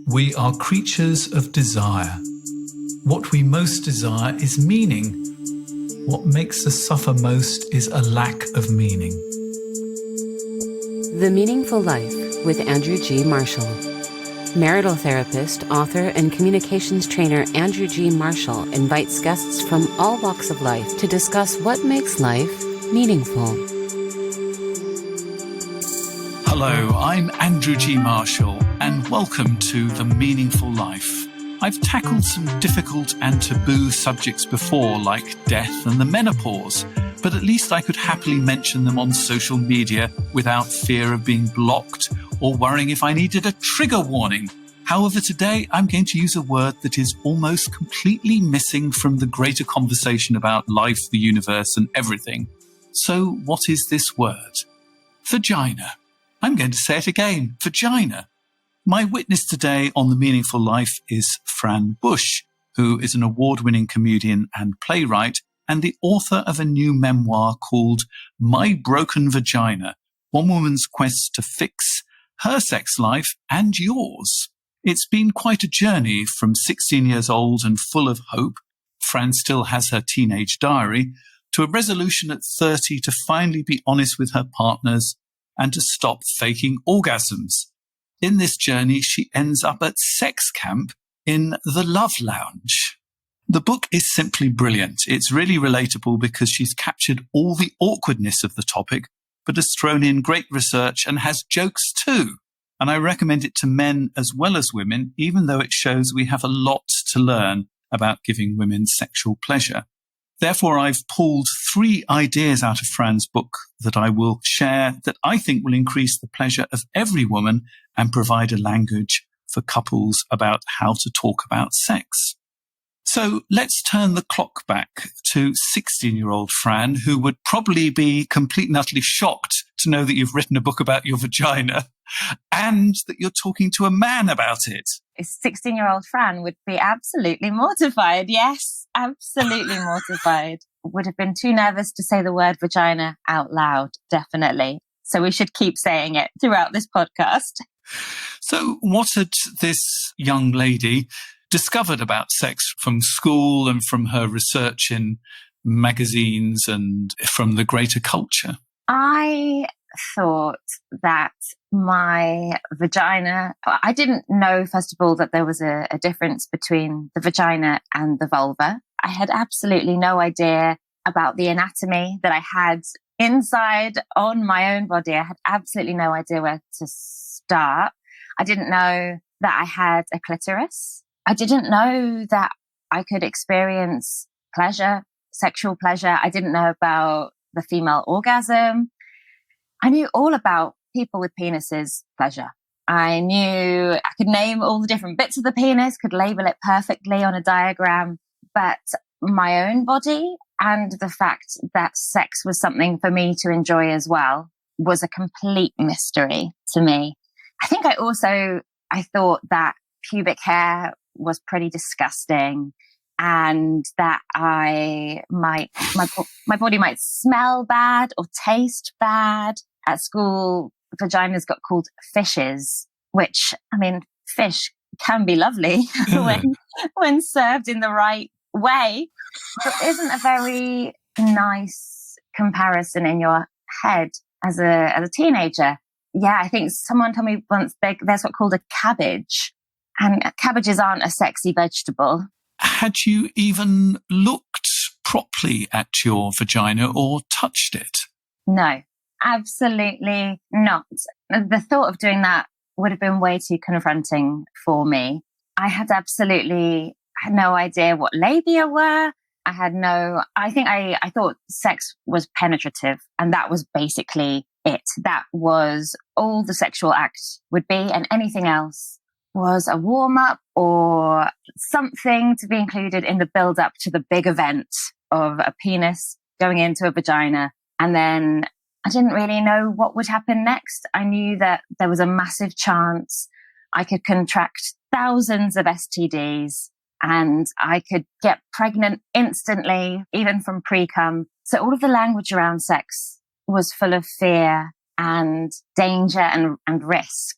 We are creatures of desire. What we most desire is meaning. What makes us suffer most is a lack of meaning. The Meaningful Life with Andrew G. Marshall. Marital therapist, author, and communications trainer Andrew G. Marshall invites guests from all walks of life to discuss what makes life meaningful. Hello, I'm Andrew G. Marshall, and welcome to The Meaningful Life. I've tackled some difficult and taboo subjects before, like death and the menopause, but at least I could happily mention them on social media without fear of being blocked or worrying if I needed a trigger warning. However, today I'm going to use a word that is almost completely missing from the greater conversation about life, the universe, and everything. So what is this word? Vagina. I'm going to say it again, vagina. My witness today on The Meaningful Life is Fran Bushe, who is an award-winning comedian and playwright and the author of a new memoir called My Broken Vagina, One Woman's Quest to Fix Her Sex Life and Yours. It's been quite a journey from 16 years old and full of hope, Fran still has her teenage diary, to a resolution at 30 to finally be honest with her partners and to stop faking orgasms. In this journey, she ends up at sex camp in the Love Lounge. The book is simply brilliant. It's really relatable because she's captured all the awkwardness of the topic, but has thrown in great research and has jokes too. And I recommend it to men as well as women, even though it shows we have a lot to learn about giving women sexual pleasure. Therefore, I've pulled 3 ideas out of Fran's book that I will share that I think will increase the pleasure of every woman and provide a language for couples about how to talk about sex. So let's turn the clock back to 16-year-old Fran, who would probably be completely and utterly shocked to know that you've written a book about your vagina and that you're talking to a man about it. 16-year-old Fran would be absolutely mortified. Yes, absolutely mortified. Would have been too nervous to say the word vagina out loud, definitely. So we should keep saying it throughout this podcast. So what had this young lady discovered about sex from school and from her research in magazines and from the greater culture? I thought that my vagina, I didn't know, first of all, that there was a difference between the vagina and the vulva. I had absolutely no idea about the anatomy that I had inside on my own body. I had absolutely no idea where to start. I didn't know that I had a clitoris. I didn't know that I could experience pleasure, sexual pleasure. I didn't know about the female orgasm. I knew all about people with penises pleasure. I knew I could name all the different bits of the penis, could label it perfectly on a diagram, but my own body and the fact that sex was something for me to enjoy as well was a complete mystery to me. I think I thought that pubic hair was pretty disgusting and that my body might smell bad or taste bad. At school, vaginas got called fishes, which, I mean, fish can be lovely when served in the right way, but isn't a very nice comparison in your head as a teenager. Yeah, I think someone told me once there's what's called a cabbage, and cabbages aren't a sexy vegetable. Had you even looked properly at your vagina or touched it? No, absolutely not. The thought of doing that would have been way too confronting for me. I had no idea what labia were. I thought sex was penetrative, and that was basically it. That was all the sexual act would be, and anything else was a warm-up or something to be included in the build-up to the big event of a penis going into a vagina. And then I didn't really know what would happen next. I knew that there was a massive chance I could contract thousands of STDs and I could get pregnant instantly, even from pre-cum. So all of the language around sex was full of fear and danger and risk.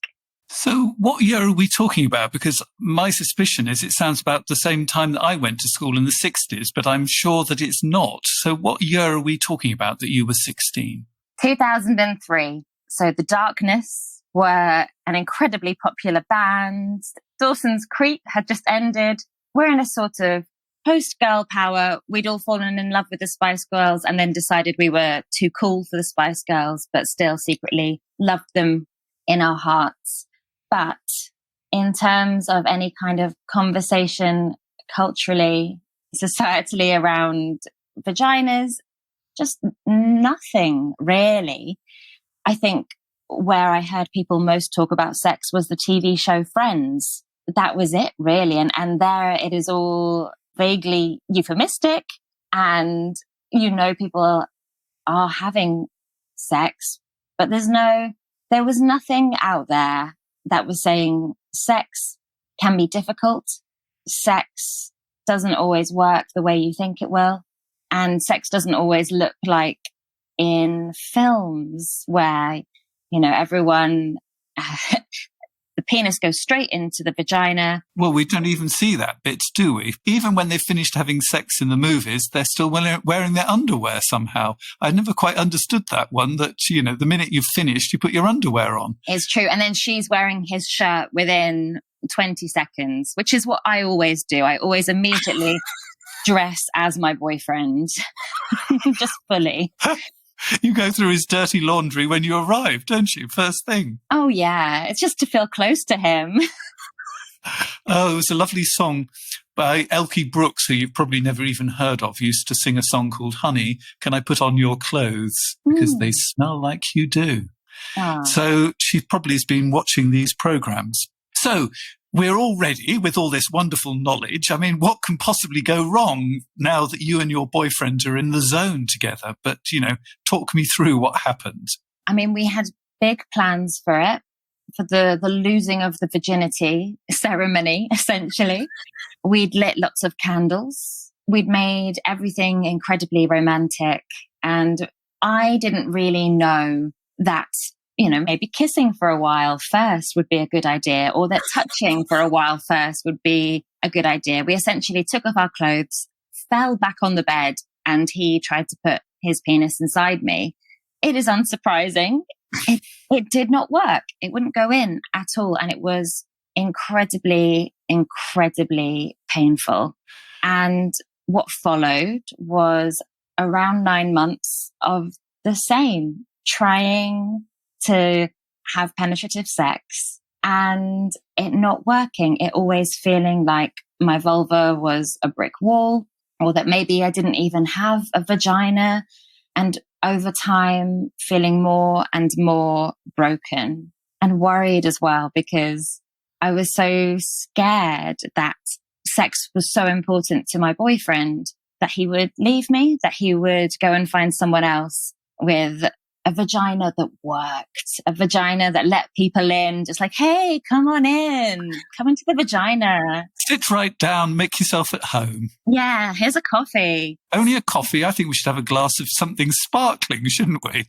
So what year are we talking about? Because my suspicion is it sounds about the same time that I went to school in the 60s, but I'm sure that it's not. So what year are we talking about that you were 16? 2003. So The Darkness were an incredibly popular band. Dawson's Creek had just ended. We're in a sort of post-girl power. We'd all fallen in love with the Spice Girls and then decided we were too cool for the Spice Girls, but still secretly loved them in our hearts. But in terms of any kind of conversation culturally, societally around vaginas, just nothing really. I think where I heard people most talk about sex was the TV show Friends. That was it really. And there it is all vaguely euphemistic and, people are having sex, but there was nothing out there that was saying sex can be difficult. Sex doesn't always work the way you think it will. And sex doesn't always look like in films where, everyone, the penis goes straight into the vagina. Well, we don't even see that bit, do we? Even when they've finished having sex in the movies, they're still wearing their underwear somehow. I never quite understood that one, that, the minute you've finished, you put your underwear on. It's true. And then she's wearing his shirt within 20 seconds, which is what I always do. I always immediately dress as my boyfriend, just fully. You go through his dirty laundry when you arrive, don't you? First thing. Oh, yeah. It's just to feel close to him. Oh, it was a lovely song by Elkie Brooks, who you've probably never even heard of, used to sing a song called Honey, Can I Put On Your Clothes? Because they smell like you do. Oh. So she probably has been watching these programs. So we're all ready with all this wonderful knowledge. I mean, what can possibly go wrong now that you and your boyfriend are in the zone together? But, talk me through what happened. I mean, we had big plans for it, for the losing of the virginity ceremony, essentially. We'd lit lots of candles. We'd made everything incredibly romantic. And I didn't really know that maybe kissing for a while first would be a good idea, or that touching for a while first would be a good idea. We essentially took off our clothes, fell back on the bed, and he tried to put his penis inside me. It is unsurprising. It did not work. It wouldn't go in at all. And it was incredibly, incredibly painful. And what followed was around 9 months of the same, trying to have penetrative sex and it not working. It always feeling like my vulva was a brick wall, or that maybe I didn't even have a vagina. And over time, feeling more and more broken and worried as well, because I was so scared that sex was so important to my boyfriend that he would leave me, that he would go and find someone else with a vagina that worked, a vagina that let people in, just like, hey, come on in, come into the vagina. Sit right down, make yourself at home. Yeah, here's a coffee. Only a coffee? I think we should have a glass of something sparkling, shouldn't we?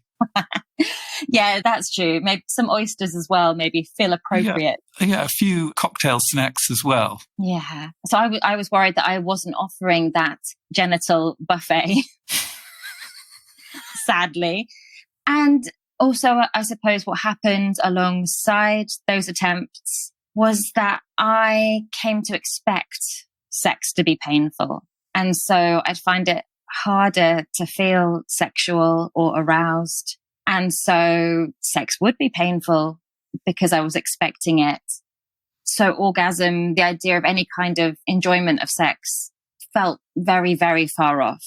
Yeah, that's true. Maybe some oysters as well, maybe feel appropriate. Yeah, a few cocktail snacks as well. Yeah. So I was worried that I wasn't offering that genital buffet, sadly. And also, I suppose what happened alongside those attempts was that I came to expect sex to be painful. And so I'd find it harder to feel sexual or aroused. And so sex would be painful because I was expecting it. So orgasm, the idea of any kind of enjoyment of sex, felt very, very far off.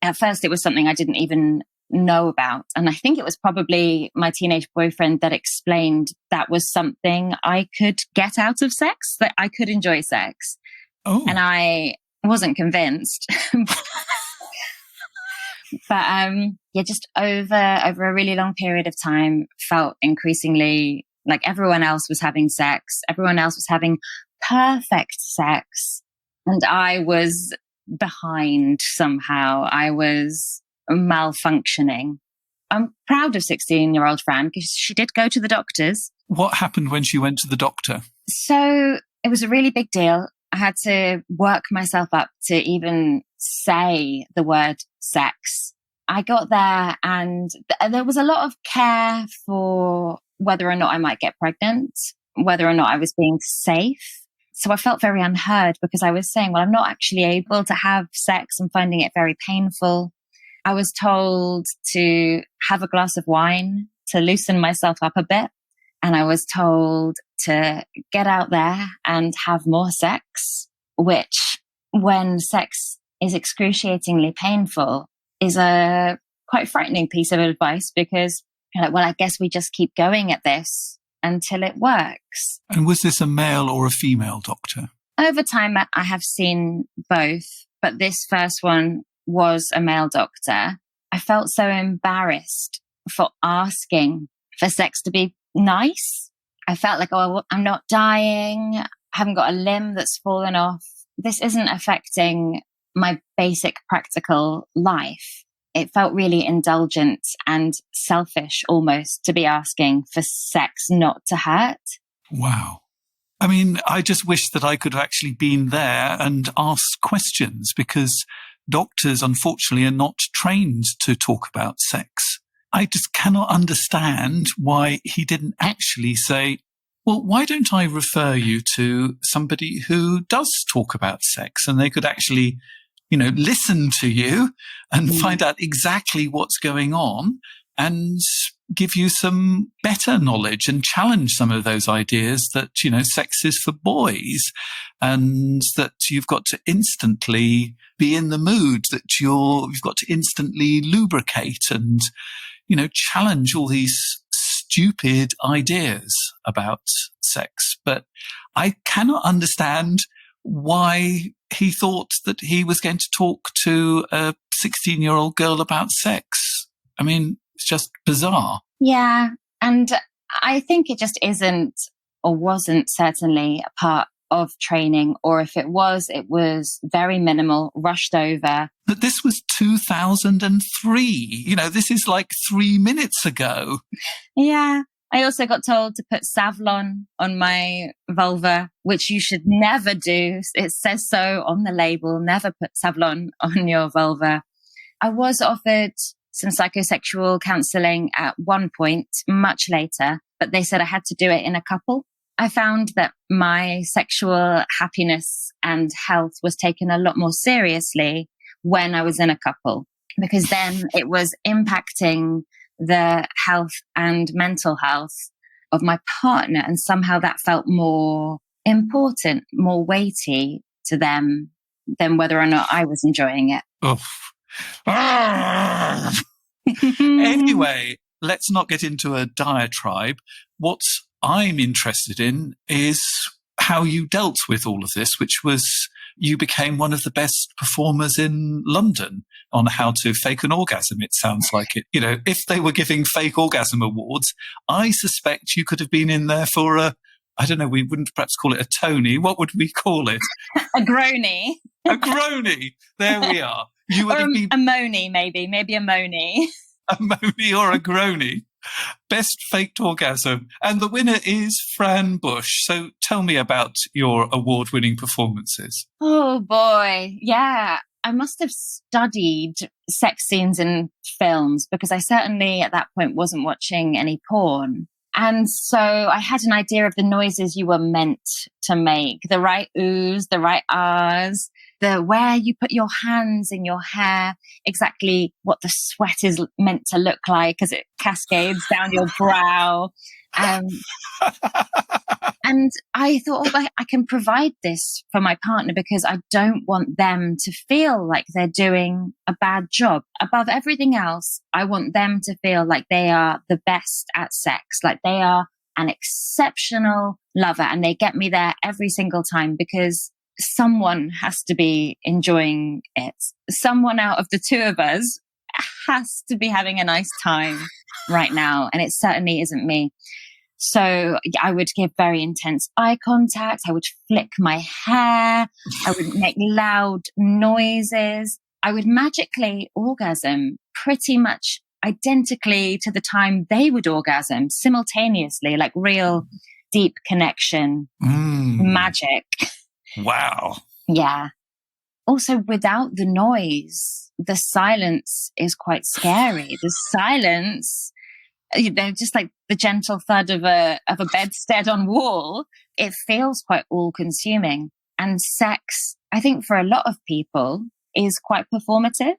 At first, it was something I didn't even know about. And I think it was probably my teenage boyfriend that explained that was something I could get out of sex, that I could enjoy sex. Oh. And I wasn't convinced. But just over a really long period of time, felt increasingly like everyone else was having sex. Everyone else was having perfect sex. And I was behind somehow. I was malfunctioning. I'm proud of 16-year-old Fran because she did go to the doctors. What happened when she went to the doctor? So it was a really big deal. I had to work myself up to even say the word sex. I got there and there was a lot of care for whether or not I might get pregnant, whether or not I was being safe. So I felt very unheard because I was saying, well, I'm not actually able to have sex. I'm finding it very painful. I was told to have a glass of wine to loosen myself up a bit. And I was told to get out there and have more sex, which when sex is excruciatingly painful is a quite frightening piece of advice because you're like, well, I guess we just keep going at this until it works. And was this a male or a female doctor? Over time, I have seen both, but this first one was a male doctor. I felt so embarrassed for asking for sex to be nice. I felt like, oh, I'm not dying. I haven't got a limb that's fallen off. This isn't affecting my basic practical life. It felt really indulgent and selfish almost to be asking for sex not to hurt. Wow. I mean, I just wish that I could have actually been there and asked questions because doctors, unfortunately, are not trained to talk about sex. I just cannot understand why he didn't actually say, well, why don't I refer you to somebody who does talk about sex and they could actually, listen to you and find out exactly what's going on and give you some better knowledge and challenge some of those ideas that, sex is for boys and that you've got to instantly be in the mood, that you've got to instantly lubricate and, challenge all these stupid ideas about sex. But I cannot understand why he thought that he was going to talk to a 16-year-old girl about sex. I mean, it's just bizarre. Yeah. And I think it just isn't or wasn't certainly a part of training, or if it was very minimal, rushed over. But this was 2003. This is like 3 minutes ago. Yeah. I also got told to put Savlon on my vulva, which you should never do. It says so on the label, never put Savlon on your vulva. I was offered some psychosexual counseling at one point, much later, but they said I had to do it in a couple. I found that my sexual happiness and health was taken a lot more seriously when I was in a couple, because then it was impacting the health and mental health of my partner. And somehow that felt more important, more weighty to them than whether or not I was enjoying it. Anyway, let's not get into a diatribe. What I'm interested in is how you dealt with all of this, which was you became one of the best performers in London on how to fake an orgasm. It sounds like it. If they were giving fake orgasm awards, I suspect you could have been in there for I don't know, we wouldn't perhaps call it a Tony. What would we call it? A Grony. A Grony. There we are. You would or have been a Moni, maybe a Moni. A Moni or a Grony. Best faked orgasm. And the winner is Fran Bushe. So tell me about your award-winning performances. Oh boy. Yeah. I must have studied sex scenes in films because I certainly at that point wasn't watching any porn. And so I had an idea of the noises you were meant to make, the right oohs, the right ahs, where you put your hands in your hair, exactly what the sweat is meant to look like as it cascades down your brow. And I thought, I can provide this for my partner because I don't want them to feel like they're doing a bad job. Above everything else, I want them to feel like they are the best at sex, like they are an exceptional lover, and they get me there every single time because someone has to be enjoying it. Someone out of the two of us has to be having a nice time right now, and it certainly isn't me. So I would give very intense eye contact. I would flick my hair. I would make loud noises. I would magically orgasm pretty much identically to the time they would orgasm simultaneously, like real deep connection, magic. Wow. Yeah. Also, without the noise, the silence is quite scary. The silence, just like the gentle thud of a bedstead on wall, it feels quite all-consuming. And sex, I think for a lot of people, is quite performative.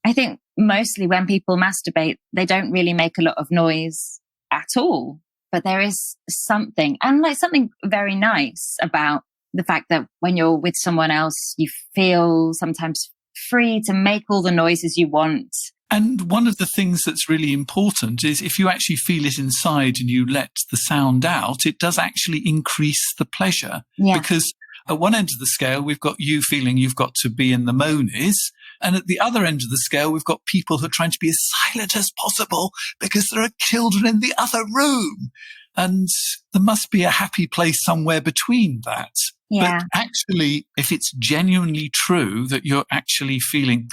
I think mostly when people masturbate, they don't really make a lot of noise at all. But there is something, and like something very nice about the fact that when you're with someone else, you feel sometimes free to make all the noises you want. And one of the things that's really important is if you actually feel it inside and you let the sound out, it does actually increase the pleasure. Yeah. Because at one end of the scale, we've got you feeling you've got to be in the monies. And at the other end of the scale, we've got people who are trying to be as silent as possible because there are children in the other room. And there must be a happy place somewhere between that. Yeah. But actually, if it's genuinely true that you're actually feeling,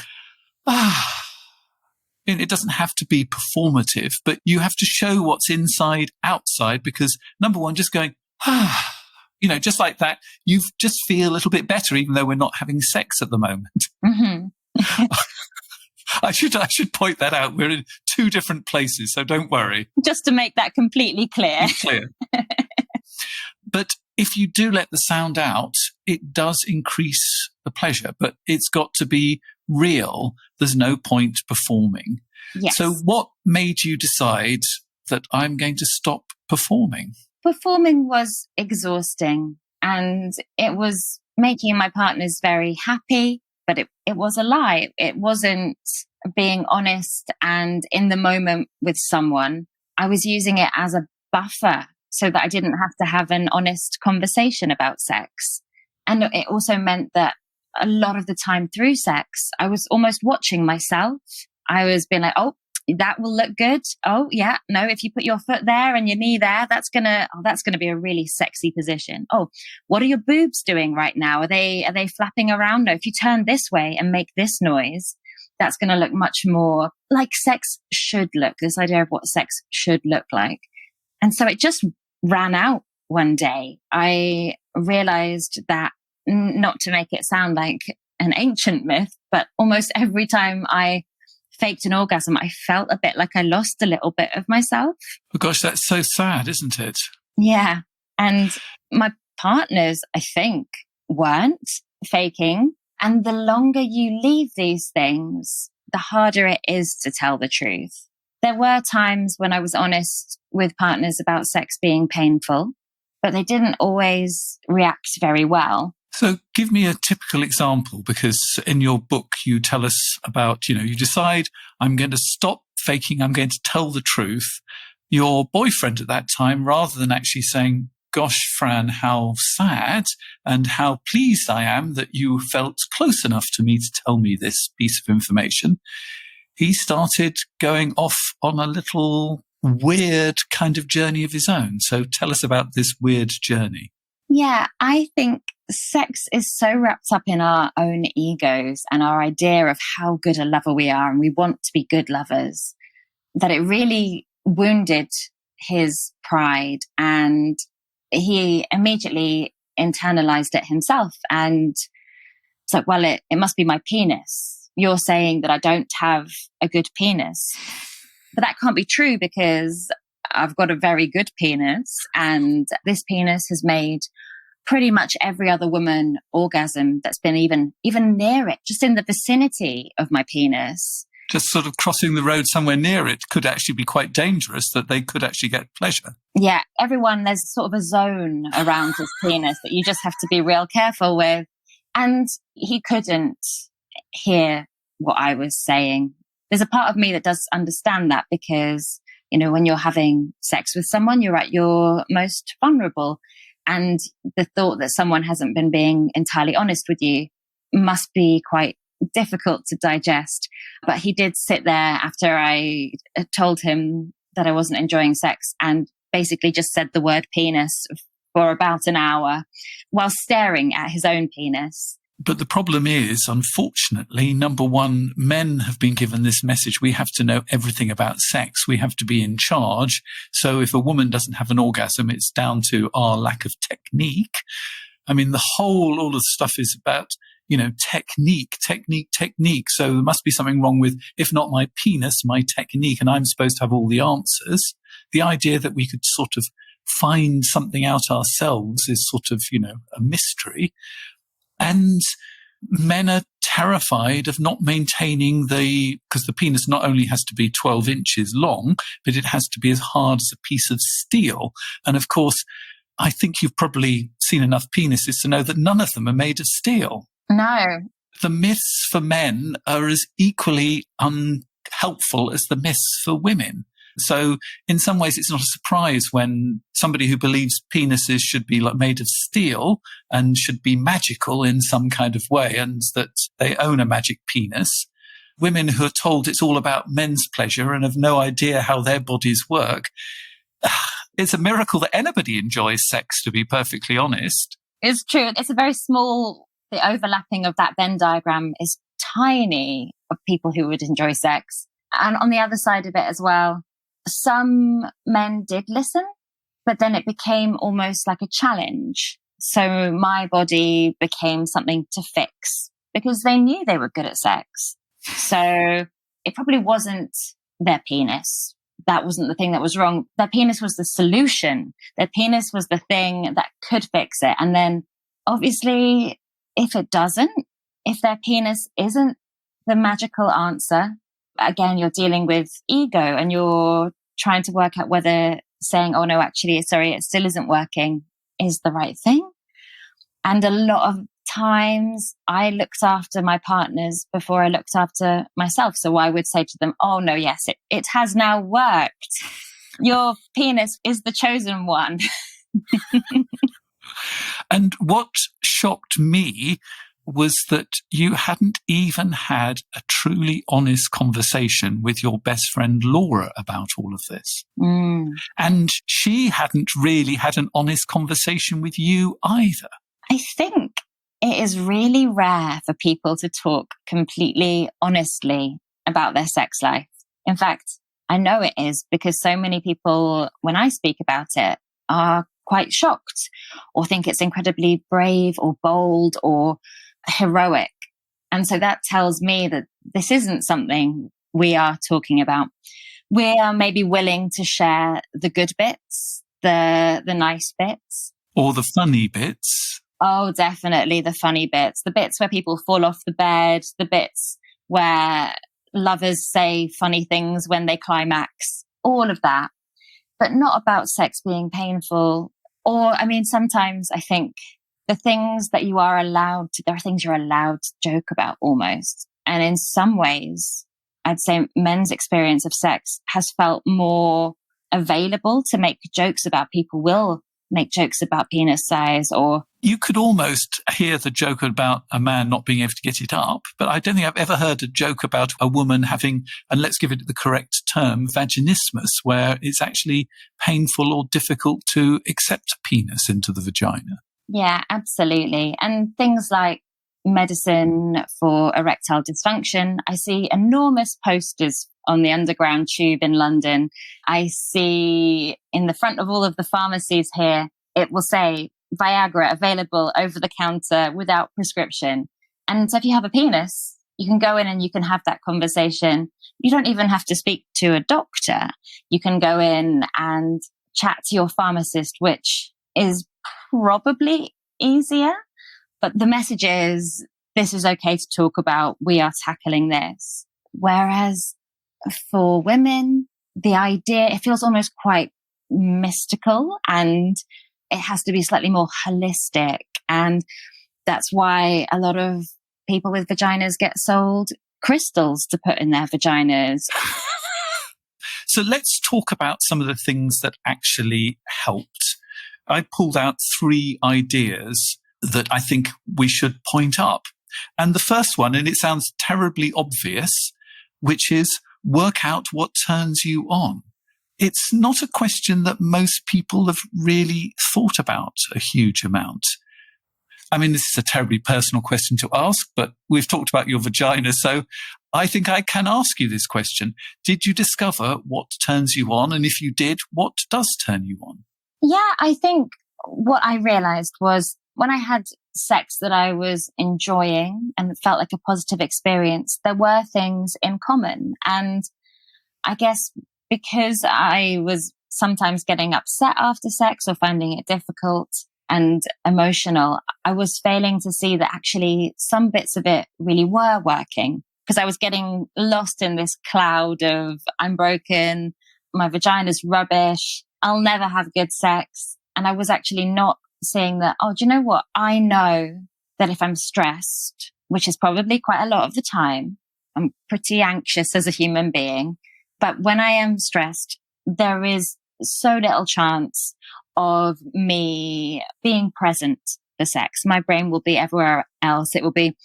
it doesn't have to be performative, but you have to show what's inside outside because number one, just going, just like that, you just feel a little bit better, even though we're not having sex at the moment. Mm-hmm. I should point that out. We're in two different places, so don't worry. Just to make that completely clear. But if you do let the sound out, it does increase the pleasure, but it's got to be real. There's no point performing. Yes. So what made you decide that I'm going to stop performing? Performing was exhausting and it was making my partners very happy, but it was a lie. It wasn't being honest and in the moment with someone. I was using it as a buffer so that I didn't have to have an honest conversation about sex. And it also meant that a lot of the time through sex, I was almost watching myself. I was being like, oh, that will look good. Oh, yeah. No, if you put your foot there and your knee there, that's gonna be a really sexy position. Oh, what are your boobs doing right now? Are they flapping around? No, if you turn this way and make this noise, that's going to look much more like sex should look, this idea of what sex should look like. And so it just ran out one day. I realized that, not to make it sound like an ancient myth, but almost every time I faked an orgasm, I felt a bit like I lost a little bit of myself. Oh gosh, that's so sad, isn't it? Yeah. And my partners, I think, weren't faking. And the longer you leave these things, the harder it is to tell the truth. There were times when I was honest with partners about sex being painful, but they didn't always react very well. So give me a typical example, because in your book, you tell us about, you decide I'm going to stop faking, I'm going to tell the truth. Your boyfriend at that time, rather than actually saying, gosh, Fran, how sad and how pleased I am that you felt close enough to me to tell me this piece of information, he started going off on a little weird kind of journey of his own. So tell us about this weird journey. Yeah, I think sex is so wrapped up in our own egos and our idea of how good a lover we are, and we want to be good lovers, that it really wounded his pride, and he immediately internalized it himself. And it's like, well, it must be my penis. You're saying that I don't have a good penis. But that can't be true, because I've got a very good penis, and this penis has made pretty much every other woman orgasm that's been even near it, just in the vicinity of my penis. Just sort of crossing the road somewhere near it could actually be quite dangerous, that they could actually get pleasure. Yeah, there's sort of a zone around his penis that you just have to be real careful with. And he couldn't hear what I was saying. There's a part of me that does understand that, because, when you're having sex with someone, you're at your most vulnerable. And the thought that someone hasn't been being entirely honest with you must be quite difficult to digest. But he did sit there after I told him that I wasn't enjoying sex, and basically just said the word penis for about an hour while staring at his own penis. But the problem is, unfortunately, number one, men have been given this message. We have to know everything about sex. We have to be in charge. So if a woman doesn't have an orgasm, it's down to our lack of technique. I mean, all of the stuff is about, technique. So there must be something wrong with, if not my penis, my technique, and I'm supposed to have all the answers. The idea that we could sort of find something out ourselves is sort of, a mystery. And men are terrified of not maintaining because the penis not only has to be 12 inches long, but it has to be as hard as a piece of steel. And of course, I think you've probably seen enough penises to know that none of them are made of steel. No. The myths for men are as equally unhelpful as the myths for women. So in some ways, it's not a surprise when somebody who believes penises should be made of steel and should be magical in some kind of way, and that they own a magic penis. Women who are told it's all about men's pleasure and have no idea how their bodies work. It's a miracle that anybody enjoys sex, to be perfectly honest. It's true. It's a very small, the overlapping of that Venn diagram is tiny of people who would enjoy sex. And on the other side of it as well, some men did listen, but then it became almost like a challenge. So my body became something to fix because they knew they were good at sex. So it probably wasn't their penis. That wasn't the thing that was wrong. Their penis was the solution. Their penis was the thing that could fix it. And then obviously, if it doesn't, if their penis isn't the magical answer, again, you're dealing with ego and you're trying to work out whether saying, oh no, actually, sorry, it still isn't working is the right thing. And a lot of times I looked after my partners before I looked after myself. So I would say to them, oh no, yes, it has now worked. Your penis is the chosen one. And what shocked me was that you hadn't even had a truly honest conversation with your best friend Laura about all of this. Mm. And she hadn't really had an honest conversation with you either. I think it is really rare for people to talk completely honestly about their sex life. In fact, I know it is because so many people, when I speak about it, are quite shocked or think it's incredibly brave or bold or heroic. And so that tells me that this isn't something we are talking about. We are maybe willing to share the good bits, the nice bits. Or the funny bits. Oh, definitely the funny bits. The bits where people fall off the bed, the bits where lovers say funny things when they climax, all of that. But not about sex being painful. Or, I mean, sometimes I think the things that you are allowed to, there are things you're allowed to joke about almost. And in some ways, I'd say men's experience of sex has felt more available to make jokes about. People will make jokes about penis size or... You could almost hear the joke about a man not being able to get it up, but I don't think I've ever heard a joke about a woman having, and let's give it the correct term, vaginismus, where it's actually painful or difficult to accept a penis into the vagina. Yeah, absolutely. And things like medicine for erectile dysfunction. I see enormous posters on the Underground Tube in London. I see in the front of all of the pharmacies here, it will say Viagra available over the counter without prescription. And so if you have a penis, you can go in and you can have that conversation. You don't even have to speak to a doctor. You can go in and chat to your pharmacist, which is probably easier. But the message is, this is okay to talk about. We are tackling this. Whereas for women, the idea, it feels almost quite mystical and it has to be slightly more holistic. And that's why a lot of people with vaginas get sold crystals to put in their vaginas. So let's talk about some of the things that actually helped. I pulled out 3 ideas that I think we should point up. And the first one, and it sounds terribly obvious, which is work out what turns you on. It's not a question that most people have really thought about a huge amount. I mean, this is a terribly personal question to ask, but we've talked about your vagina, so I think I can ask you this question. Did you discover what turns you on? And if you did, what does turn you on? Yeah, I think what I realized was when I had sex that I was enjoying and felt like a positive experience, there were things in common. And I guess because I was sometimes getting upset after sex or finding it difficult and emotional, I was failing to see that actually some bits of it really were working, because I was getting lost in this cloud of I'm broken, my vagina's rubbish, I'll never have good sex. And I was actually not seeing that, oh, do you know what? I know that if I'm stressed, which is probably quite a lot of the time, I'm pretty anxious as a human being. But when I am stressed, there is so little chance of me being present for sex. My brain will be everywhere else. It will be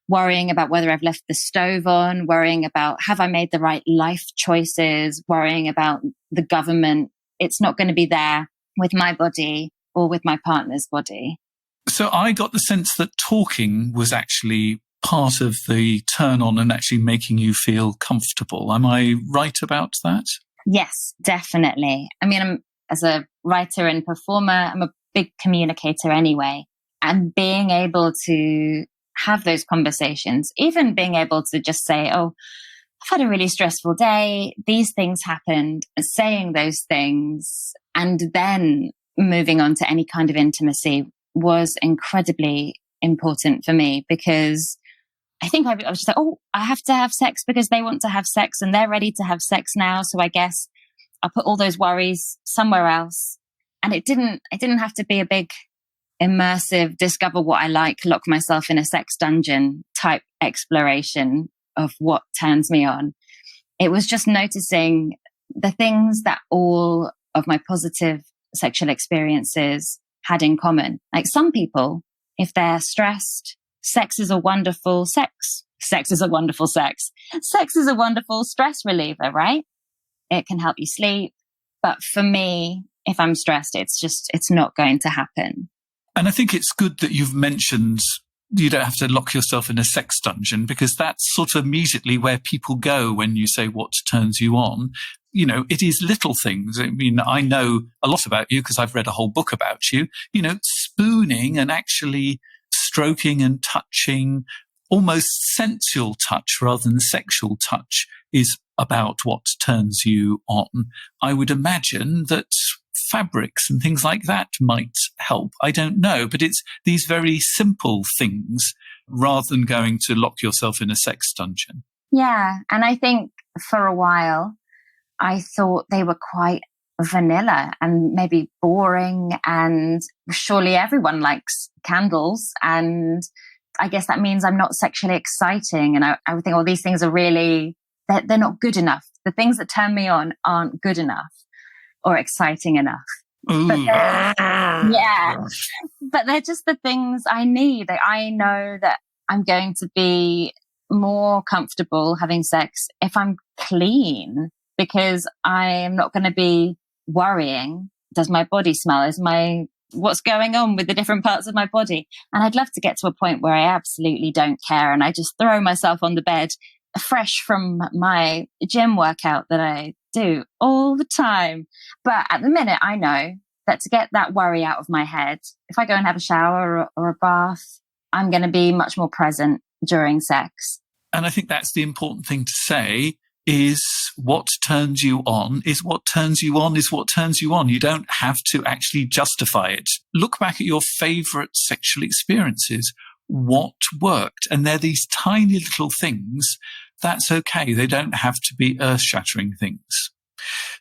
worrying about whether I've left the stove on, worrying about have I made the right life choices, worrying about the government. It's not going to be there with my body or with my partner's body. So I got the sense that talking was actually part of the turn on and actually making you feel comfortable. Am I right about that? Yes, definitely. I mean, as a writer and performer, I'm a big communicator anyway. And being able to have those conversations, even being able to just say, oh, I've had a really stressful day, these things happened, saying those things, and then moving on to any kind of intimacy was incredibly important for me, because I think I was just like, oh, I have to have sex because they want to have sex and they're ready to have sex now. So I guess I'll put all those worries somewhere else. And it didn't have to be a big immersive, discover what I like, lock myself in a sex dungeon type exploration of what turns me on. It was just noticing the things that all of my positive sexual experiences had in common. Like some people, if they're stressed, sex is a wonderful sex. Sex is a wonderful sex. Sex is a wonderful stress reliever, right? It can help you sleep. But for me, if I'm stressed, it's not going to happen. And I think it's good that you've mentioned you don't have to lock yourself in a sex dungeon, because that's sort of immediately where people go when you say what turns you on. You know, it is little things. I mean, I know a lot about you because I've read a whole book about you. You know, spooning and actually stroking and touching, almost sensual touch rather than sexual touch, is about what turns you on. I would imagine that fabrics and things like that might help. I don't know, but it's these very simple things rather than going to lock yourself in a sex dungeon. Yeah. And I think for a while, I thought they were quite vanilla and maybe boring, and surely everyone likes candles. And I guess that means I'm not sexually exciting. And I would think, oh, these things are really, they're not good enough. The things that turn me on aren't good enough or exciting enough. But they're just the things I need. I know that I'm going to be more comfortable having sex if I'm clean, because I am not going to be worrying, does my body smell? What's going on with the different parts of my body? And I'd love to get to a point where I absolutely don't care and I just throw myself on the bed fresh from my gym workout that I do all the time. But at the minute, I know that to get that worry out of my head, if I go and have a shower or a bath, I'm going to be much more present during sex. And I think that's the important thing to say, is what turns you on is what turns you on is what turns you on. You don't have to actually justify it. Look back at your favorite sexual experiences. What worked? And they're these tiny little things. That's okay. They don't have to be earth-shattering things.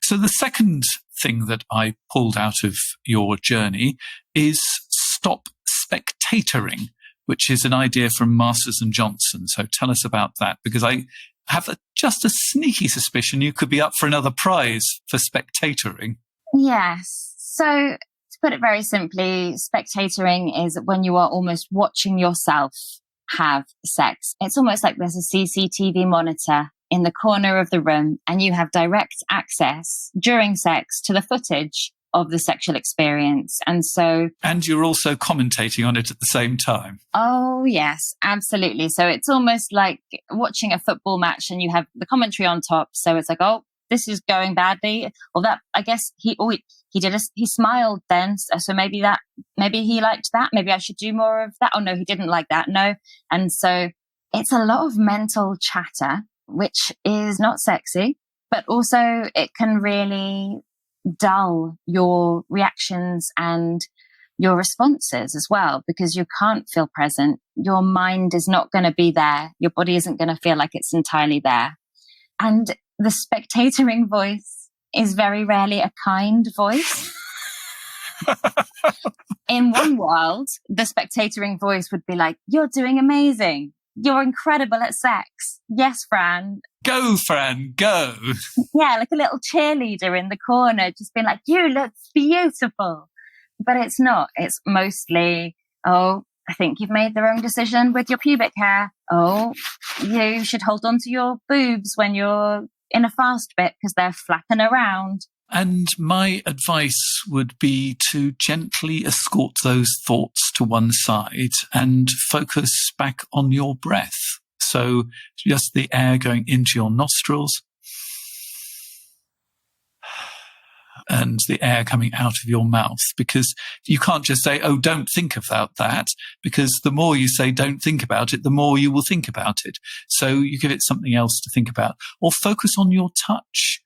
So the second thing that I pulled out of your journey is stop spectatoring, which is an idea from Masters and Johnson. So tell us about that, because I have just a sneaky suspicion you could be up for another prize for spectatoring. Yes. So to put it very simply, spectatoring is when you are almost watching yourself have sex. It's almost like there's a CCTV monitor in the corner of the room and you have direct access during sex to the footage of the sexual experience. And so... And you're also commentating on it at the same time. Oh, yes, absolutely. So it's almost like watching a football match and you have the commentary on top. So it's like, oh, this is going badly. Or that, I guess he smiled then. So maybe he liked that. Maybe I should do more of that. Oh, no, he didn't like that. No. And so it's a lot of mental chatter, which is not sexy, but also it can really dull your reactions and your responses as well, because you can't feel present. Your mind is not going to be there. Your body isn't going to feel like it's entirely there. And the spectatoring voice is very rarely a kind voice. In one world, the spectatoring voice would be like, you're doing amazing. You're incredible at sex. Yes, Fran. Go, Fran, go. Yeah, like a little cheerleader in the corner, just being like, you look beautiful. But it's not. It's mostly, oh, I think you've made the wrong decision with your pubic hair. Oh, you should hold on to your boobs when you're in a fast bit because they're flapping around. And my advice would be to gently escort those thoughts to one side and focus back on your breath. So just the air going into your nostrils and the air coming out of your mouth, because you can't just say, oh, don't think about that, because the more you say don't think about it, the more you will think about it. So you give it something else to think about, or focus on your touch.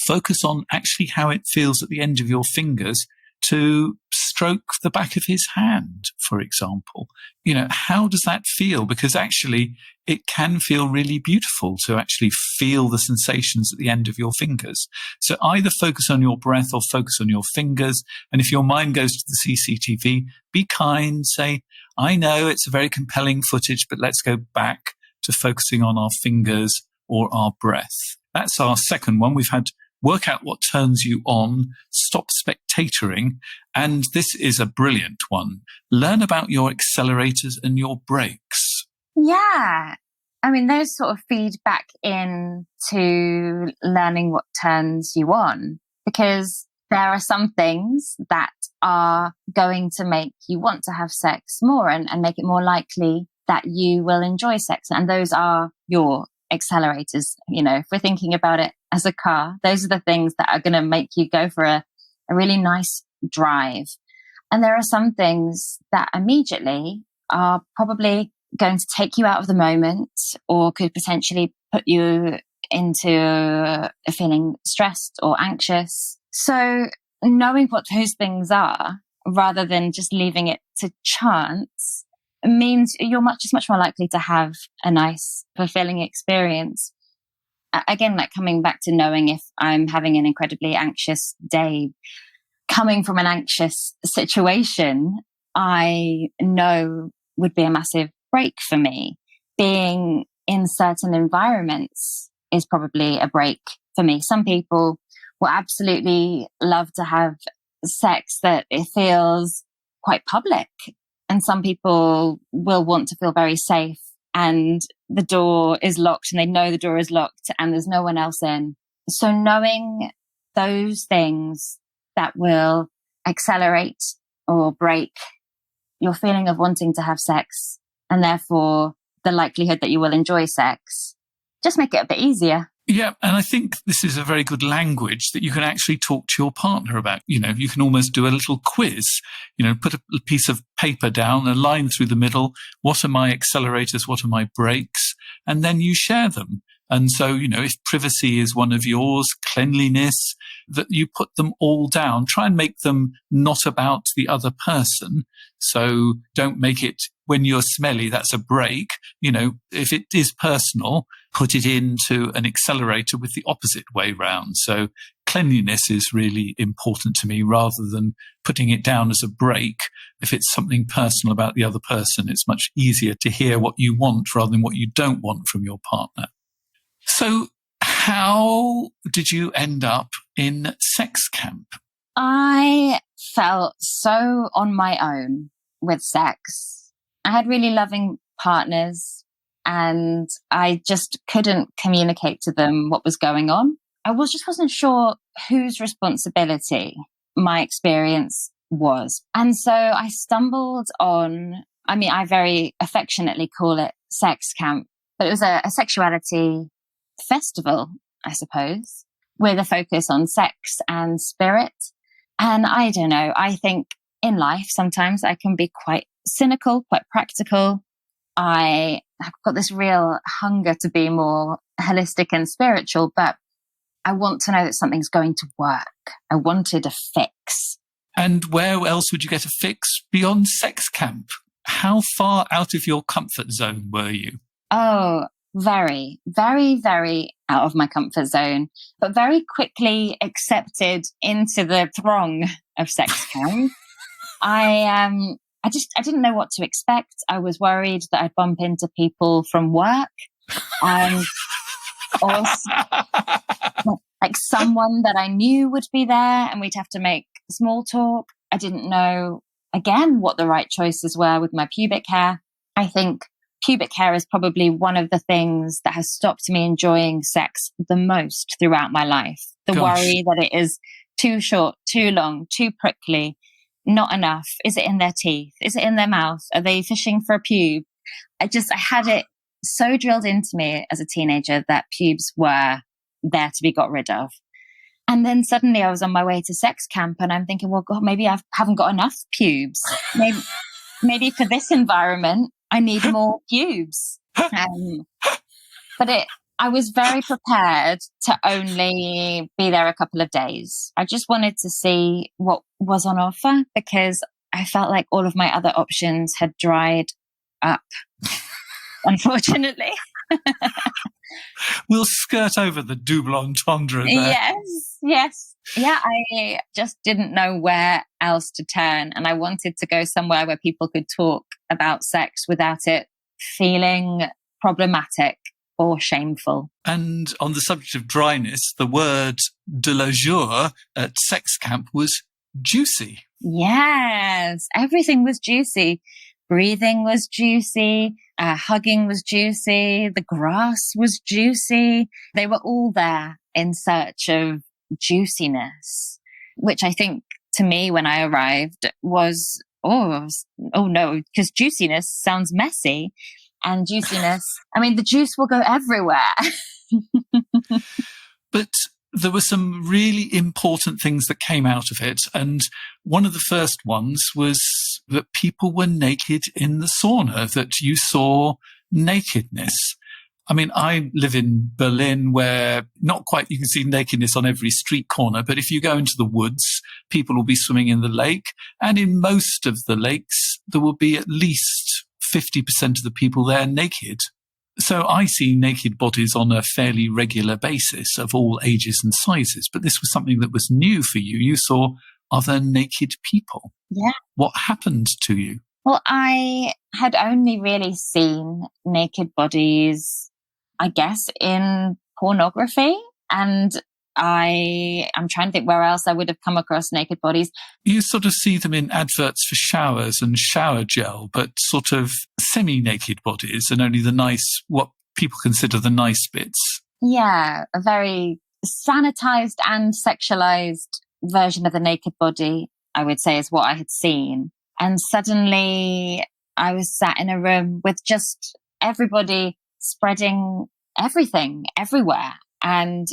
Focus on actually how it feels at the end of your fingers to stroke the back of his hand, for example. You know, how does that feel? Because actually it can feel really beautiful to actually feel the sensations at the end of your fingers. So either focus on your breath or focus on your fingers. And if your mind goes to the CCTV, be kind, say, I know it's a very compelling footage, but let's go back to focusing on our fingers or our breath. That's our second one. We've had work out what turns you on, stop spectatoring, and this is a brilliant one. Learn about your accelerators and your brakes. Yeah. I mean, those sort of feed back into learning what turns you on, because there are some things that are going to make you want to have sex more and make it more likely that you will enjoy sex. And those are your accelerators. You know, if we're thinking about it as a car, those are the things that are going to make you go for a really nice drive. And there are some things that immediately are probably going to take you out of the moment or could potentially put you into feeling stressed or anxious. So knowing what those things are, rather than just leaving it to chance, means you're much more likely to have a nice, fulfilling experience. Again, like coming back to knowing if I'm having an incredibly anxious day, coming from an anxious situation, I know would be a massive break for me. Being in certain environments is probably a break for me. Some people will absolutely love to have sex that it feels quite public. And some people will want to feel very safe and the door is locked and they know the door is locked and there's no one else in. So knowing those things that will accelerate or break your feeling of wanting to have sex and therefore the likelihood that you will enjoy sex, just make it a bit easier. Yeah, and I think this is a very good language that you can actually talk to your partner about. You know, you can almost do a little quiz, you know, put a piece of paper down, a line through the middle. What are my accelerators? What are my brakes? And then you share them. And so, you know, if privacy is one of yours, cleanliness, that you put them all down. Try and make them not about the other person. So don't make it when you're smelly, that's a break. You know, if it is personal, put it into an accelerator with the opposite way round. So cleanliness is really important to me rather than putting it down as a break. If it's something personal about the other person, it's much easier to hear what you want rather than what you don't want from your partner. So how did you end up in sex camp? I felt so on my own with sex. I had really loving partners and I just couldn't communicate to them what was going on. I just wasn't sure whose responsibility my experience was. And so I stumbled on, I very affectionately call it sex camp, but it was a sexuality festival, I suppose, with a focus on sex and spirit. And I don't know, I think in life, sometimes I can be quite cynical, quite practical. I've got this real hunger to be more holistic and spiritual, but I want to know that something's going to work. I wanted a fix. And where else would you get a fix beyond sex camp? How far out of your comfort zone were you? Oh, very, very, very out of my comfort zone, but very quickly accepted into the throng of sex camp. I didn't know what to expect. I was worried that I'd bump into people from work, or like someone that I knew would be there and we'd have to make small talk. I didn't know, again, what the right choices were with my pubic hair. I think pubic hair is probably one of the things that has stopped me enjoying sex the most throughout my life. The worry that it is too short, too long, too prickly, not enough. Is it in their teeth? Is it in their mouth? Are they fishing for a pube? I had it so drilled into me as a teenager that pubes were there to be got rid of. And then suddenly I was on my way to sex camp and I'm thinking, well, God, maybe I haven't got enough pubes. Maybe for this environment, I need more pubes. But I was very prepared to only be there a couple of days. I just wanted to see what was on offer because I felt like all of my other options had dried up, unfortunately. We'll skirt over the double entendre there. Yes. Yeah, I just didn't know where else to turn. And I wanted to go somewhere where people could talk about sex without it feeling problematic or shameful. And on the subject of dryness, the word de la jour at sex camp was juicy. Yes, everything was juicy. Breathing was juicy. Hugging was juicy. The grass was juicy. They were all there in search of juiciness, which I think to me when I arrived was, oh no, because juiciness sounds messy. And juiciness, the juice will go everywhere. But there were some really important things that came out of it. And one of the first ones was that people were naked in the sauna, that you saw nakedness. I live in Berlin where not quite you can see nakedness on every street corner, but if you go into the woods, people will be swimming in the lake. And in most of the lakes, there will be at least 50% of the people there naked. So I see naked bodies on a fairly regular basis of all ages and sizes, but this was something that was new for you. You saw other naked people. Yeah. What happened to you? Well, I had only really seen naked bodies, I guess, in pornography. And I'm trying to think where else I would have come across naked bodies. You sort of see them in adverts for showers and shower gel, but sort of semi-naked bodies and only what people consider the nice bits. Yeah, a very sanitized and sexualized version of the naked body, I would say, is what I had seen. And suddenly I was sat in a room with just everybody spreading everything everywhere. And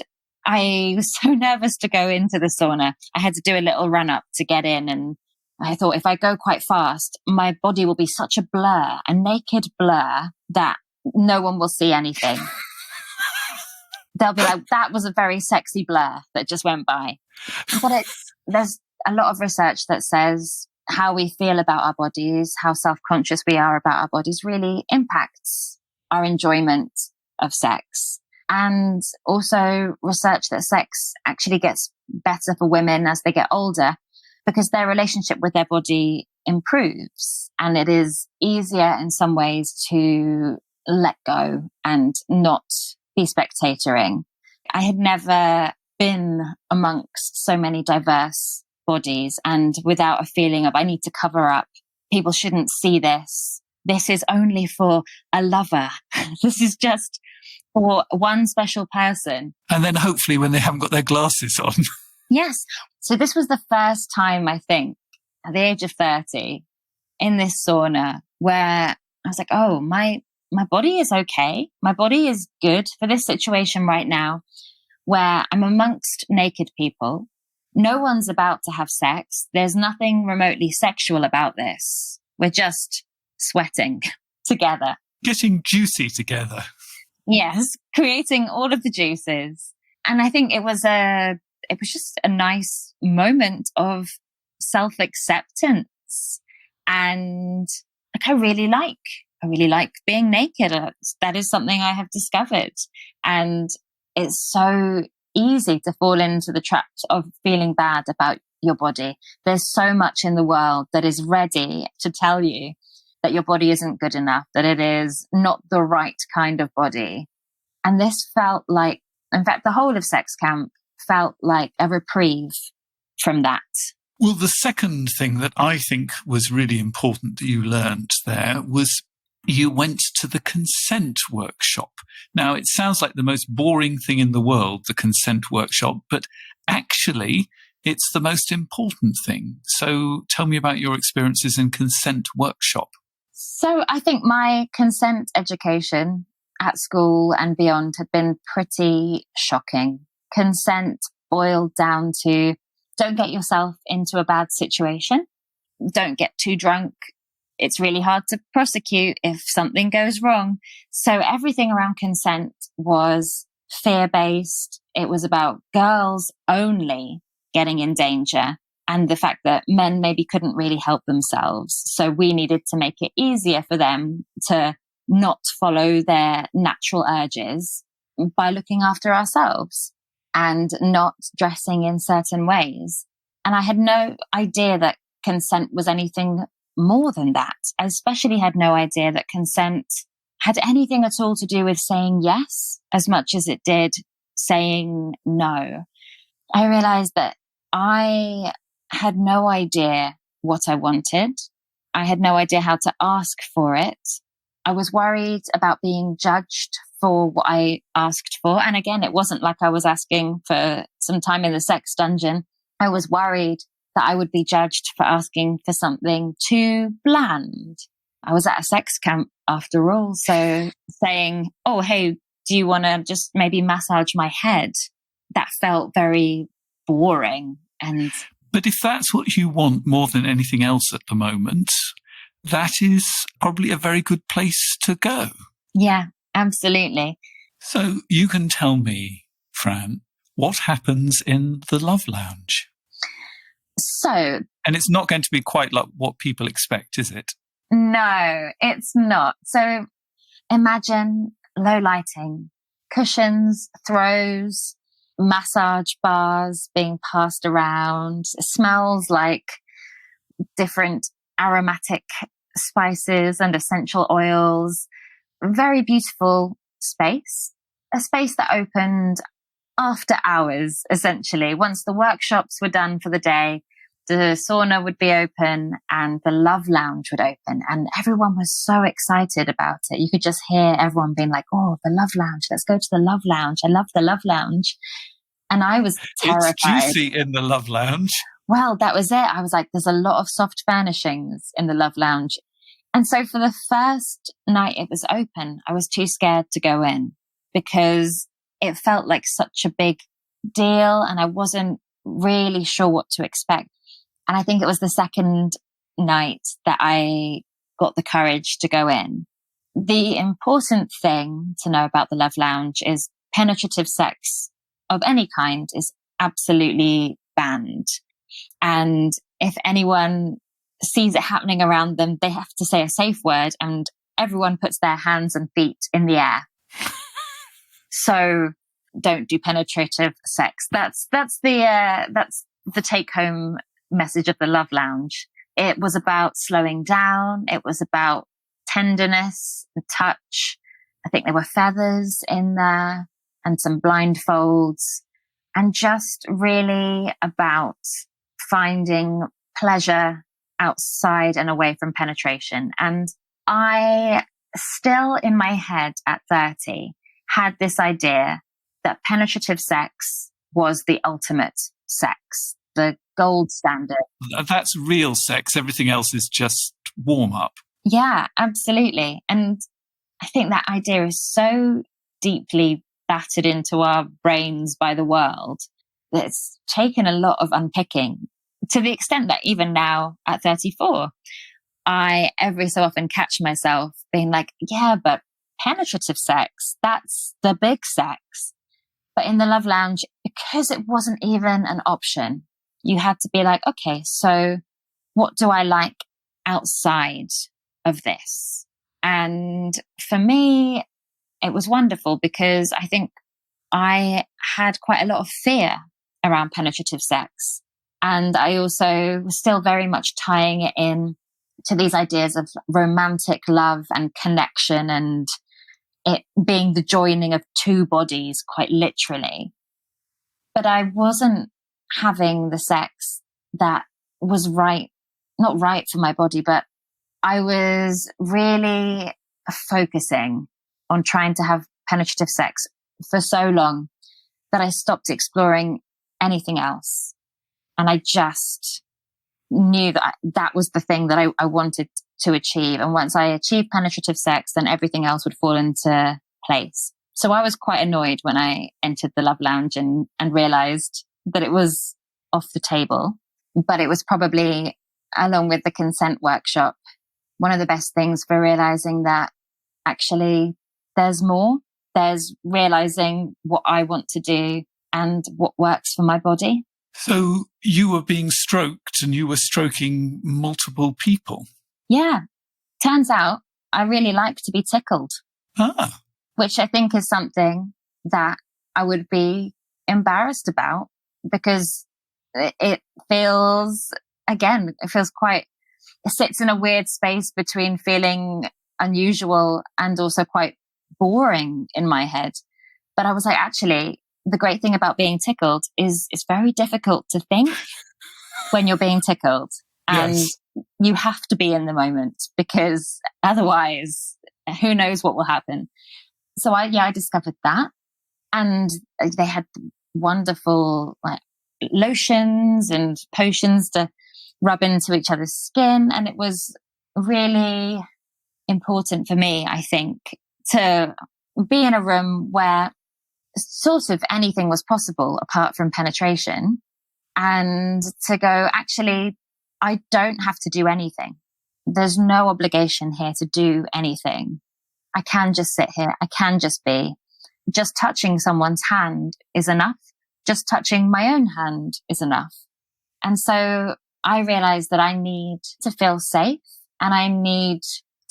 I was so nervous to go into the sauna. I had to do a little run up to get in. And I thought if I go quite fast, my body will be such a blur, a naked blur, that no one will see anything. They'll be like, that was a very sexy blur that just went by. But there's a lot of research that says how we feel about our bodies, how self-conscious we are about our bodies really impacts our enjoyment of sex. And also research that sex actually gets better for women as they get older because their relationship with their body improves. And it is easier in some ways to let go and not be spectatoring. I had never been amongst so many diverse bodies and without a feeling of I need to cover up. People shouldn't see this. This is only for a lover. This is just for one special person. And then hopefully when they haven't got their glasses on. Yes. So this was the first time, I think, at the age of 30 in this sauna where I was like, oh, my body is okay. My body is good for this situation right now where I'm amongst naked people. No one's about to have sex. There's nothing remotely sexual about this. We're just sweating together. Getting juicy together. Yes, creating all of the juices. And I think it was just a nice moment of self-acceptance. And like, I really like being naked. That is something I have discovered. And it's so easy to fall into the trap of feeling bad about your body. There's so much in the world that is ready to tell you that your body isn't good enough, that it is not the right kind of body. And this felt like, in fact, the whole of sex camp felt like a reprieve from that. Well, the second thing that I think was really important that you learned there was you went to the consent workshop. Now, it sounds like the most boring thing in the world, the consent workshop, but actually it's the most important thing. So tell me about your experiences in consent workshop. So I think my consent education at school and beyond had been pretty shocking. Consent boiled down to don't get yourself into a bad situation. Don't get too drunk. It's really hard to prosecute if something goes wrong. So everything around consent was fear-based. It was about girls only getting in danger and the fact that men maybe couldn't really help themselves. So we needed to make it easier for them to not follow their natural urges by looking after ourselves and not dressing in certain ways. And I had no idea that consent was anything more than that. I especially had no idea that consent had anything at all to do with saying yes as much as it did saying no. I realized that I had no idea what I wanted. I had no idea how to ask for it. I was worried about being judged for what I asked for. And again, it wasn't like I was asking for some time in the sex dungeon. I was worried that I would be judged for asking for something too bland. I was at a sex camp after all. So saying, oh, hey, do you want to just maybe massage my head? That felt very boring. But if that's what you want more than anything else at the moment, that is probably a very good place to go. Yeah, absolutely. So you can tell me, Fran, what happens in the Love Lounge? And it's not going to be quite like what people expect, is it? No, it's not. So imagine low lighting, cushions, throws, massage bars being passed around. It smells like different aromatic spices and essential oils. Very beautiful space. A space that opened after hours, essentially. Once the workshops were done for the day, the sauna would be open and the Love Lounge would open. And everyone was so excited about it. You could just hear everyone being like, oh, the Love Lounge. Let's go to the Love Lounge. I love the Love Lounge. And I was terrified. It's juicy in the Love Lounge. Well, that was it. I was like, there's a lot of soft furnishings in the Love Lounge. And so for the first night it was open, I was too scared to go in because it felt like such a big deal and I wasn't really sure what to expect. And I think it was the second night that I got the courage to go in. The important thing to know about the Love Lounge is penetrative sex of any kind is absolutely banned. And if anyone sees it happening around them, they have to say a safe word and everyone puts their hands and feet in the air. So don't do penetrative sex. That's the take home message of the Love Lounge. It was about slowing down. It was about tenderness and touch. I think there were feathers in there and some blindfolds and just really about finding pleasure outside and away from penetration. And I still in my head at 30 had this idea that penetrative sex was the ultimate sex, the gold standard. That's real sex. Everything else is just warm up. Yeah, absolutely. And I think that idea is so deeply battered into our brains by the world that it's taken a lot of unpicking, to the extent that even now at 34, I every so often catch myself being like, yeah, but penetrative sex, that's the big sex. But in the Love Lounge, because it wasn't even an option, you had to be like, okay, so what do I like outside of this? And for me, it was wonderful because I think I had quite a lot of fear around penetrative sex. And I also was still very much tying it in to these ideas of romantic love and connection and it being the joining of two bodies, quite literally. But I wasn't having the sex that was right, not right for my body, but I was really focusing on trying to have penetrative sex for so long that I stopped exploring anything else. And I just knew that that was the thing that I wanted to achieve. And once I achieved penetrative sex, then everything else would fall into place. So I was quite annoyed when I entered the Love Lounge and realized that it was off the table. But it was probably, along with the consent workshop, one of the best things for realizing that actually there's more. There's realizing what I want to do and what works for my body. So you were being stroked and you were stroking multiple people. Yeah. Turns out I really like to be tickled. Ah. Which I think is something that I would be embarrassed about because it feels, again, it sits in a weird space between feeling unusual and also quite boring in my head. But I was like, actually, the great thing about being tickled is it's very difficult to think when you're being tickled. And yes. You have to be in the moment because otherwise, who knows what will happen. So I discovered that. And they had wonderful lotions and potions to rub into each other's skin. And it was really important for me, I think, to be in a room where sort of anything was possible apart from penetration and to go, actually, I don't have to do anything. There's no obligation here to do anything. I can just sit here. I can just be. Just touching someone's hand is enough. Just touching my own hand is enough. And so I realized that I need to feel safe and I need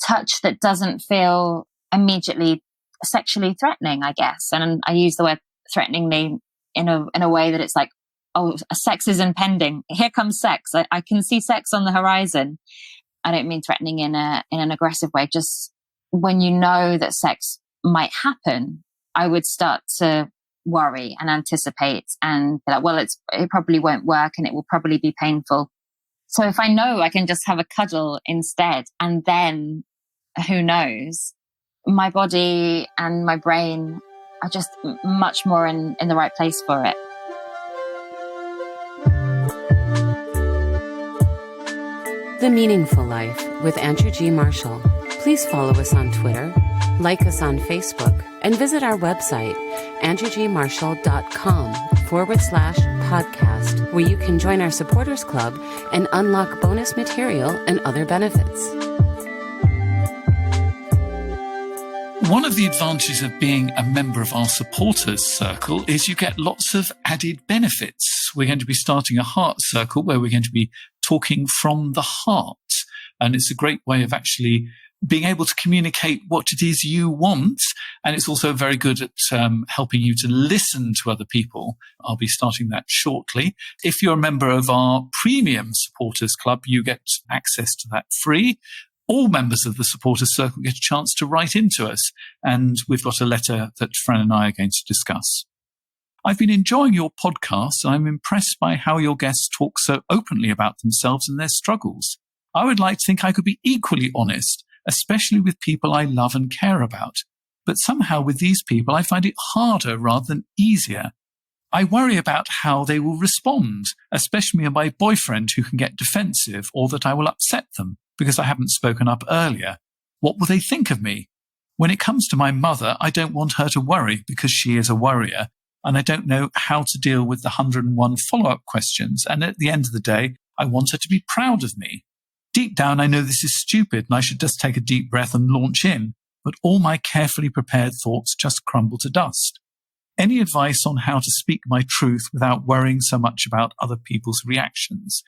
touch that doesn't feel immediately sexually threatening, I guess. And I use the word threateningly in a way that it's like, oh, sex is impending. Here comes sex. I can see sex on the horizon. I don't mean threatening in an aggressive way. Just when you know that sex might happen, I would start to worry and anticipate and be like, well, it probably won't work and it will probably be painful. So if I know I can just have a cuddle instead, and then who knows, my body and my brain are just much more in the right place for it. The Meaningful Life with Andrew G. Marshall. Please follow us on Twitter, like us on Facebook, and visit our website, andrewgmarshall.com/podcast, where you can join our supporters club and unlock bonus material and other benefits. One of the advantages of being a member of our supporters circle is you get lots of added benefits. We're going to be starting a heart circle where we're going to be talking from the heart. And it's a great way of actually being able to communicate what it is you want. And it's also very good at helping you to listen to other people. I'll be starting that shortly. If you're a member of our premium supporters club, you get access to that free. All members of the supporters circle get a chance to write into us. And we've got a letter that Fran and I are going to discuss. I've been enjoying your podcast. I'm impressed by how your guests talk so openly about themselves and their struggles. I would like to think I could be equally honest, especially with people I love and care about. But somehow with these people, I find it harder rather than easier. I worry about how they will respond, especially my boyfriend who can get defensive, or that I will upset them because I haven't spoken up earlier. What will they think of me? When it comes to my mother, I don't want her to worry because she is a worrier, and I don't know how to deal with the 101 follow-up questions. And at the end of the day, I want her to be proud of me. Deep down, I know this is stupid and I should just take a deep breath and launch in, but all my carefully prepared thoughts just crumble to dust. Any advice on how to speak my truth without worrying so much about other people's reactions?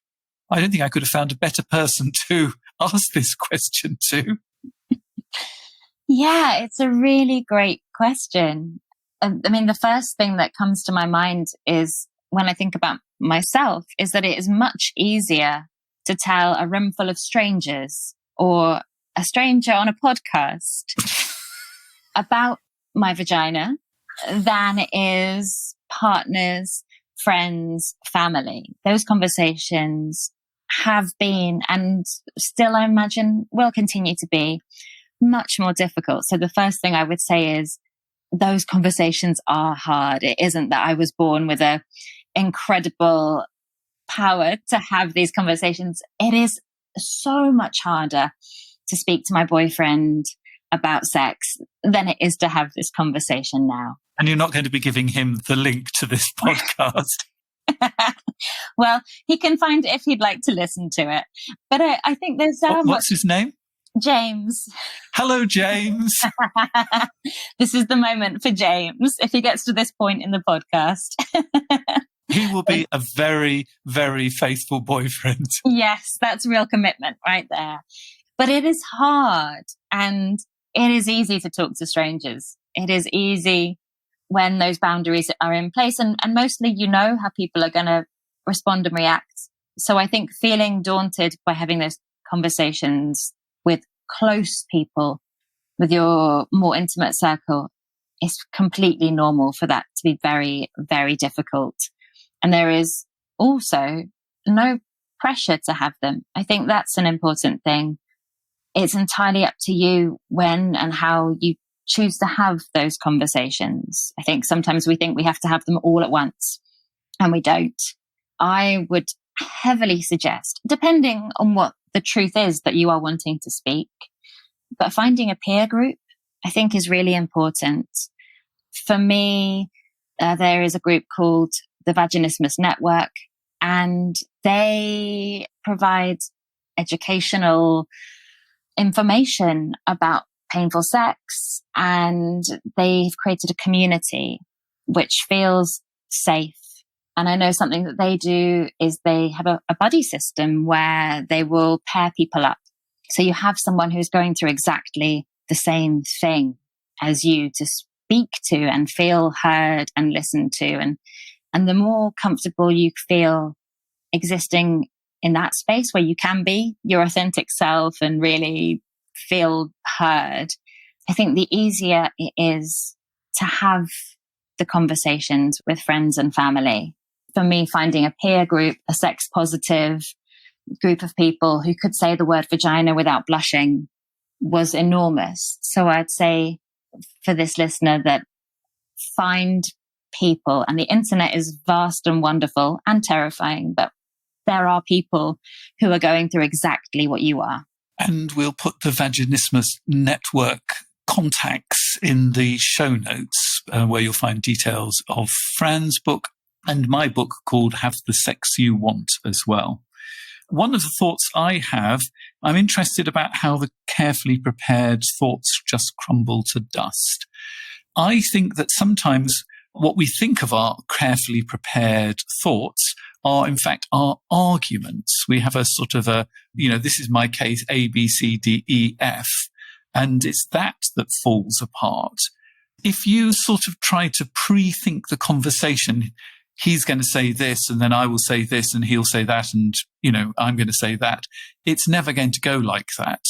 I don't think I could have found a better person to ask this question to. Yeah, it's a really great question. I mean, the first thing that comes to my mind is when I think about myself is that it is much easier to tell a room full of strangers or a stranger on a podcast about my vagina than it is partners, friends, family. Those conversations have been, and still I imagine will continue to be, much more difficult. So the first thing I would say is those conversations are hard. It isn't that I was born with a incredible power to have these conversations. It is so much harder to speak to my boyfriend about sex than it is to have this conversation now. And you're not going to be giving him the link to this podcast. Well, he can find it if he'd like to listen to it. But I think there's what's his name? James. Hello, James. This is the moment for James if he gets to this point in the podcast. He will be a very, very faithful boyfriend. Yes, that's real commitment right there. But it is hard, and it is easy to talk to strangers. It is easy when those boundaries are in place, and mostly you know how people are going to respond and react. So I think feeling daunted by having those conversations with close people, with your more intimate circle, is completely normal for that to be very, very difficult. And there is also no pressure to have them. I think that's an important thing. It's entirely up to you when and how you choose to have those conversations. I think sometimes we think we have to have them all at once, and we don't. I would heavily suggest, depending on what the truth is that you are wanting to speak, but finding a peer group, I think, is really important. For me, there is a group called the Vaginismus Network, and they provide educational information about painful sex, and they've created a community which feels safe. And I know something that they do is they have a buddy system where they will pair people up. So you have someone who's going through exactly the same thing as you to speak to and feel heard and listened to. And the more comfortable you feel existing in that space where you can be your authentic self and really feel heard, I think the easier it is to have the conversations with friends and family. For me, finding a peer group, a sex positive group of people who could say the word vagina without blushing was enormous. So I'd say for this listener that find people, and the internet is vast and wonderful and terrifying, but there are people who are going through exactly what you are. And we'll put the Vaginismus Network contacts in the show notes, where you'll find details of Fran's book and my book called Have the Sex You Want as well. One of the thoughts I have, I'm interested about how the carefully prepared thoughts just crumble to dust. I think that sometimes what we think of our carefully prepared thoughts are, in fact, our arguments. We have a sort of this is my case, A, B, C, D, E, F, and it's that falls apart. If you sort of try to pre-think the conversation, he's going to say this, and then I will say this, and he'll say that, and, I'm going to say that. It's never going to go like that.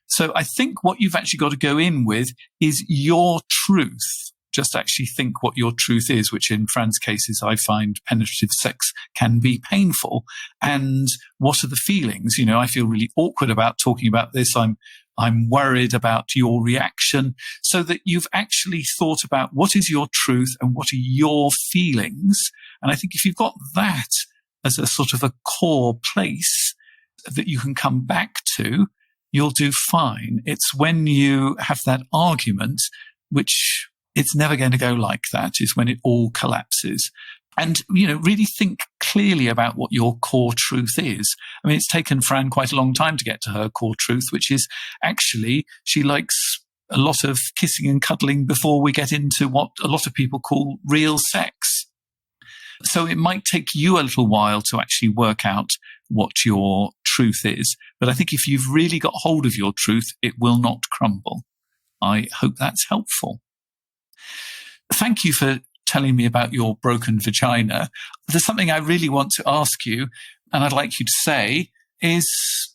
So I think what you've actually got to go in with is your truth. Just actually think what your truth is, which in Fran's cases, I find penetrative sex can be painful. And what are the feelings? I feel really awkward about talking about this. I'm I'm worried about your reaction, so that you've actually thought about what is your truth and what are your feelings. And I think if you've got that as a sort of a core place that you can come back to, you'll do fine. It's when you have that argument, which it's never going to go like that, is when it all collapses. And, really think clearly about what your core truth is. I mean, it's taken Fran quite a long time to get to her core truth, which is actually she likes a lot of kissing and cuddling before we get into what a lot of people call real sex. So it might take you a little while to actually work out what your truth is. But I think if you've really got hold of your truth, it will not crumble. I hope that's helpful. Thank you for telling me about your broken vagina. There's something I really want to ask you, and I'd like you to say, is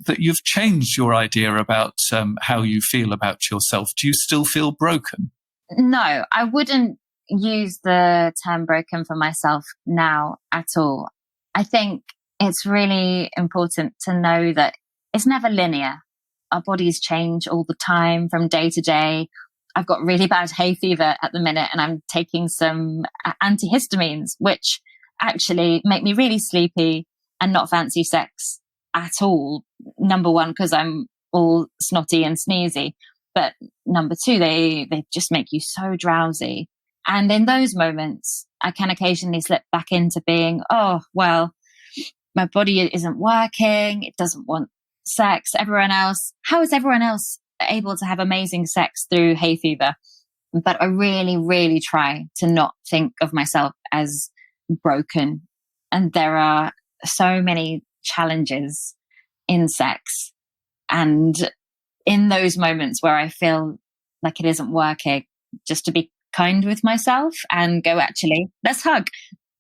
that you've changed your idea about how you feel about yourself. Do you still feel broken? No, I wouldn't use the term broken for myself now at all. I think it's really important to know that it's never linear. Our bodies change all the time from day to day. I've got really bad hay fever at the minute and I'm taking some antihistamines, which actually make me really sleepy and not fancy sex at all. Number one, because I'm all snotty and sneezy. But number two, they just make you so drowsy. And in those moments, I can occasionally slip back into being, oh, well, my body isn't working. It doesn't want sex. How is everyone else able to have amazing sex through hay fever? But I really, really try to not think of myself as broken. And there are so many challenges in sex. And in those moments where I feel like it isn't working, just to be kind with myself and go, actually, let's hug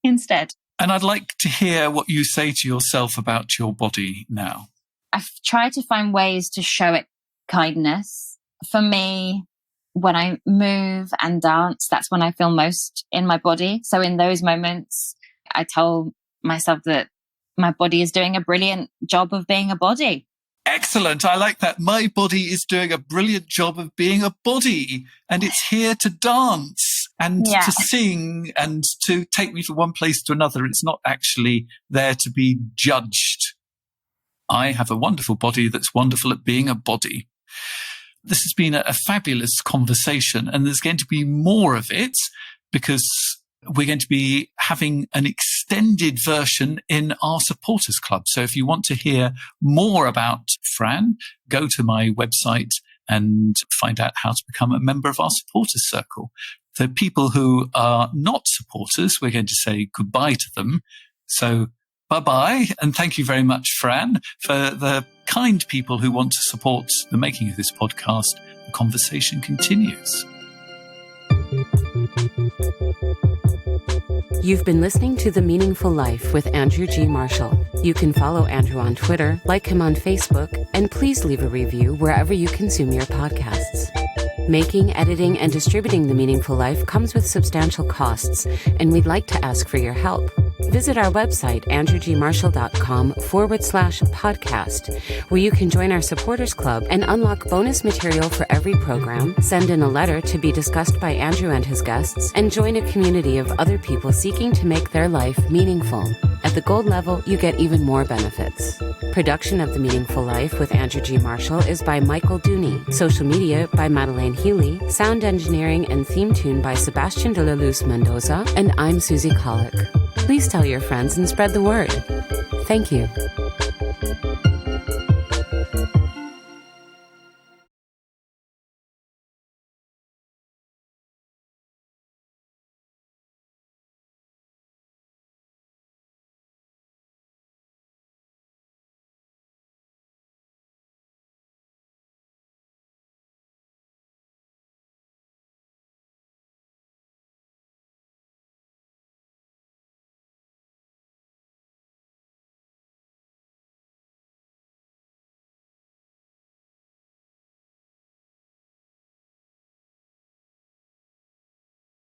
instead. And I'd like to hear what you say to yourself about your body now. I've tried to find ways to show it kindness. For me, when I move and dance, that's when I feel most in my body. So in those moments, I tell myself that my body is doing a brilliant job of being a body. Excellent. I like that. My body is doing a brilliant job of being a body, and it's here to dance and to sing and to take me from one place to another. It's not actually there to be judged. I have a wonderful body that's wonderful at being a body. This has been a fabulous conversation, and there's going to be more of it because we're going to be having an extended version in our supporters club. So if you want to hear more about Fran, go to my website and find out how to become a member of our supporters circle. The people who are not supporters, we're going to say goodbye to them. So bye-bye, and thank you very much, Fran. For the kind people who want to support the making of this podcast, the conversation continues. You've been listening to The Meaningful Life with Andrew G. Marshall. You can follow Andrew on Twitter, like him on Facebook, and please leave a review wherever you consume your podcasts. Making, editing, and distributing The Meaningful Life comes with substantial costs, and we'd like to ask for your help. Visit our website, andrewgmarshall.com/podcast, where you can join our supporters club and unlock bonus material for every program, send in a letter to be discussed by Andrew and his guests, and join a community of other people seeking to make their life meaningful. At the gold level, you get even more benefits. Production of The Meaningful Life with Andrew G. Marshall is by Michael Dooney. Social media by Madeleine Healy. Sound engineering and theme tune by Sebastian de la Luz Mendoza. And I'm Susie Colick. Please tell your friends and spread the word. Thank you.